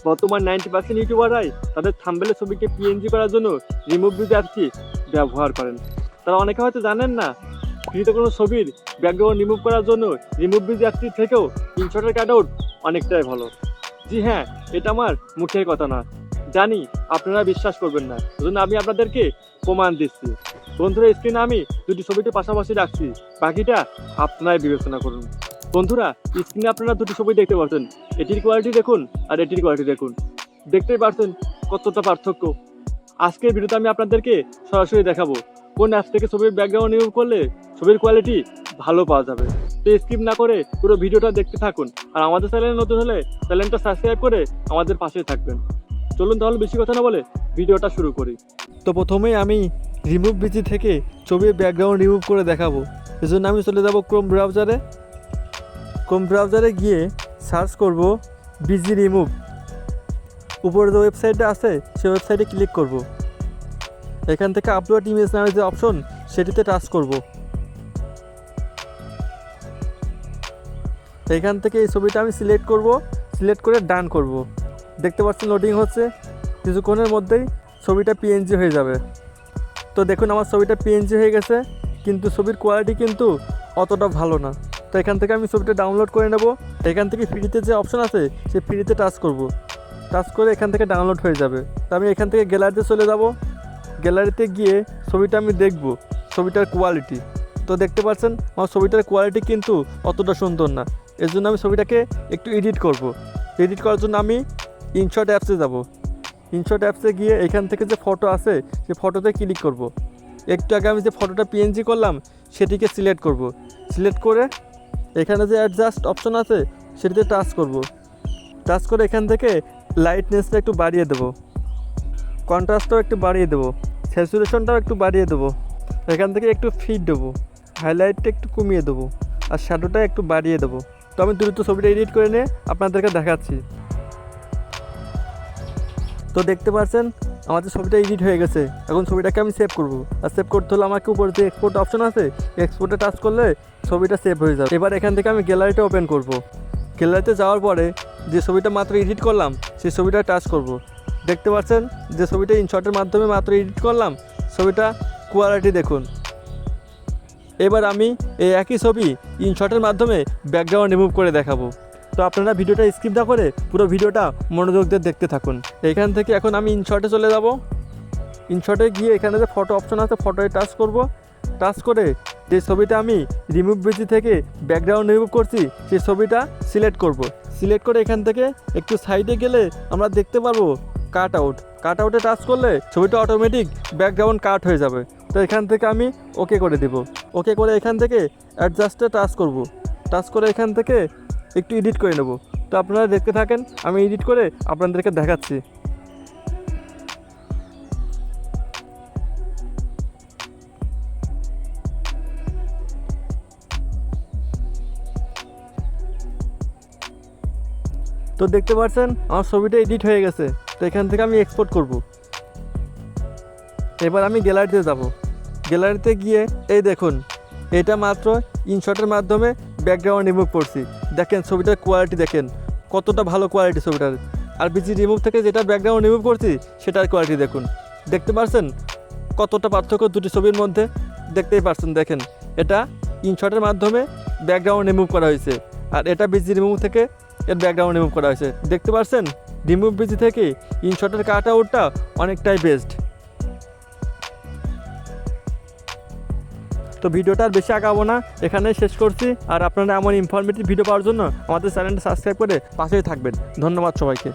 বর্তমান 90% ইউটিউবাররাই তাদের থাম্বনেলের ছবিকে পিএনজি করার জন্য রিমুভ ভিজ অ্যাপটি ব্যবহার করেন। তারা অনেকে হয়তো জানেন না, ফ্রিতে কোনো ছবির ব্যাকগ্রাউন্ড রিমুভ করার জন্য রিমুভ ভিজ অ্যাপটি থেকেও ইনশটের কাটআউট অনেকটাই ভালো। জি হ্যাঁ, এটা আমার মুখের কথা না, জানি আপনারা বিশ্বাস করবেন না, এজন্য আমি আপনাদেরকে প্রমাণ দিচ্ছি। বন্ধুরা, স্ক্রিনে আমি দুটি ছবিটি পাশাপাশি রাখছি, বাকিটা আপনারাই বিবেচনা করুন। বন্ধুরা, স্ক্রিনে আপনারা দুটি ছবি দেখতে পাচ্ছেন, এটির কোয়ালিটি দেখুন আর এটির কোয়ালিটি দেখুন, দেখতেই পাচ্ছেন কতটা পার্থক্য। আজকের ভিডিওতে আমি আপনাদেরকে সরাসরি দেখাবো কোন অ্যাপ থেকে ছবির ব্যাকগ্রাউন্ড রিমুভ করলে ছবির কোয়ালিটি ভালো পাওয়া যাবে। তো স্কিপ না করে পুরো ভিডিওটা দেখতে থাকুন, আর আমাদের চ্যানেলে নতুন হলে চ্যানেলটা সাবস্ক্রাইব করে আমাদের পাশে থাকবেন। চলুন তাহলে বেশি কথা না বলে ভিডিওটা শুরু করি। তো প্রথমেই আমি রিমুভ বিজি থেকে ছবির ব্যাকগ্রাউন্ড রিমুভ করে দেখাবো। এজন্য আমি চলে যাব ক্রোম ব্রাউজারে গিয়ে সার্চ করব বিজি রিমুভ। উপরে যে ওয়েবসাইটটা আছে সেই ওয়েবসাইটে ক্লিক করব। এখান থেকে আপলোড ইমেজ নামের যে অপশন সেটিতে টাচ করব। এখান থেকে এই ছবিটা আমি সিলেক্ট করে ডান করব। দেখতে পাচ্ছেন লোডিং হচ্ছে, কিছুক্ষণের মধ্যেই ছবিটা পিএনজি হয়ে যাবে। তো দেখুন আমার ছবিটা পিএনজি হয়ে গেছে, কিন্তু ছবির কোয়ালিটি কিন্তু অতটা ভালো না। তো এখান থেকে আমি ছবিটা ডাউনলোড করে নেব। এখান থেকে ফ্রিতে যে অপশন আছে সেই ফ্রিতে টাচ করব। টাচ করে এখান থেকে ডাউনলোড হয়ে যাবে। তো আমি এখান থেকে গ্যালারিতে চলে যাব। গ্যালারিতে গিয়ে ছবিটা আমি দেখব ছবিটার কোয়ালিটি। তো দেখতে পাচ্ছেন আমার ছবিটার কোয়ালিটি কিন্তু অতটা সুন্দর না। এর জন্য আমি ছবিটাকে একটু এডিট করব। এডিট করার জন্য আমি ইনশট অ্যাপসে যাব। ইনশট অ্যাপসে গিয়ে এখান থেকে যে ফটো আছে সেই ফটোতে ক্লিক করব। একটু আগে আমি যে ফটোটা পিএনজি করলাম সেটিকে সিলেক্ট করব। সিলেক্ট করে এখানে যে অ্যাডজাস্ট অপশন আছে সেটিতে টাচ করব। টাচ করে এখান থেকে লাইটনেসটা একটু বাড়িয়ে দেবো, কন্ট্রাস্টটাও একটু বাড়িয়ে দেবো, স্যাচুরেশনটাও একটু বাড়িয়ে দেবো। এখান থেকে একটু ফিট দেবো, হাইলাইটটা একটু কমিয়ে দেবো, আর শ্যাডোটা একটু বাড়িয়ে দেবো। তো আমি দ্রুত ছবিটা এডিট করে নিয়ে আপনাদেরকে দেখাচ্ছি। তো দেখতে পাচ্ছেন আমাদের ছবিটা এডিট হয়ে গেছে। এখন ছবিটাকে আমি সেভ করব। আর সেভ করতে হলে আমাকে উপরে যে এক্সপোর্ট অপশন আছে এক্সপোর্টে টাচ করলে ছবিটা সেভ হয়ে যাবে। এবার এখান থেকে আমি গ্যালারিটা ওপেন করব। গ্যালারিতে যাওয়ার পরে যে ছবিটা মাত্র এডিট করলাম সেই ছবিটা টাচ করব। দেখতে পাচ্ছেন যে ছবিটা ইনশটের মাধ্যমে মাত্র এডিট করলাম, ছবিটা কোয়ালিটি দেখুন। এবার আমি এই একই ছবি ইনশটের মাধ্যমে ব্যাকগ্রাউন্ড রিমুভ করে দেখাবো। তো আপনারা ভিডিওটা স্কিপ না করে পুরো ভিডিওটা মনোযোগ দিয়ে দেখতে থাকুন। এখান থেকে এখন আমি ইনশটে চলে যাব। ইনশটে গিয়ে এখানে যে ফটো অপশন আছে ফটোয় টাচ করব। টাচ করে যে ছবিটা আমি রিমুভ বিজি থেকে ব্যাকগ্রাউন্ড রিমুভ করছি সেই ছবিটা সিলেক্ট করব। সিলেক্ট করে এখান থেকে একটু সাইডে গেলে আমরা দেখতে পারবো কাট আউটে টাচ করলে ছবিটা অটোমেটিক ব্যাকগ্রাউন্ড কাট হয়ে যাবে। তো এখান থেকে আমি ওকে করে দেব। ওকে করে এখান থেকে অ্যাডজাস্টে টাচ করব। টাচ করে এখান থেকে একটু এডিট করে নেব। তো আপনারা দেখতে থাকেন, আমি এডিট করে আপনাদেরকে দেখাচ্ছি। তো দেখতে পাচ্ছেন আমার ছবিটা এডিট হয়ে গেছে। তো এখান থেকে আমি এক্সপোর্ট করব। এবার আমি গ্যালারিতে যাব। গ্যালারিতে গিয়ে এই দেখুন এটা মাত্র ইনশটের মাধ্যমে ব্যাকগ্রাউন্ড রিমুভ করছি। দেখেন ছবিটার কোয়ালিটি দেখেন কতটা ভালো কোয়ালিটি ছবিটার। আর বিজি রিমুভ থেকে যেটা ব্যাকগ্রাউন্ড রিমুভ করছি সেটার কোয়ালিটি দেখুন। দেখতে পাচ্ছেন কতটা পার্থক্য দুটি ছবির মধ্যে, দেখতেই পাচ্ছেন। দেখেন এটা ইনশটের মাধ্যমে ব্যাকগ্রাউন্ড রিমুভ করা হয়েছে, আর এটা বিজি রিমুভ থেকে এর ব্যাকগ্রাউন্ড রিমুভ করা হয়েছে। দেখতে পাচ্ছেন রিমুভ বিজি থেকে ইনশটের কাট আউটটা অনেকটাই বেস্ট। তো ভিডিওটা আর বেশি আগাবো না, এখানেই শেষ করছি। আর আপনারা এমন ইনফরমেটিভ ভিডিও পাওয়ার জন্য আমাদের চ্যানেলটা সাবস্ক্রাইব করে পাশেই থাকবেন। ধন্যবাদ সবাইকে।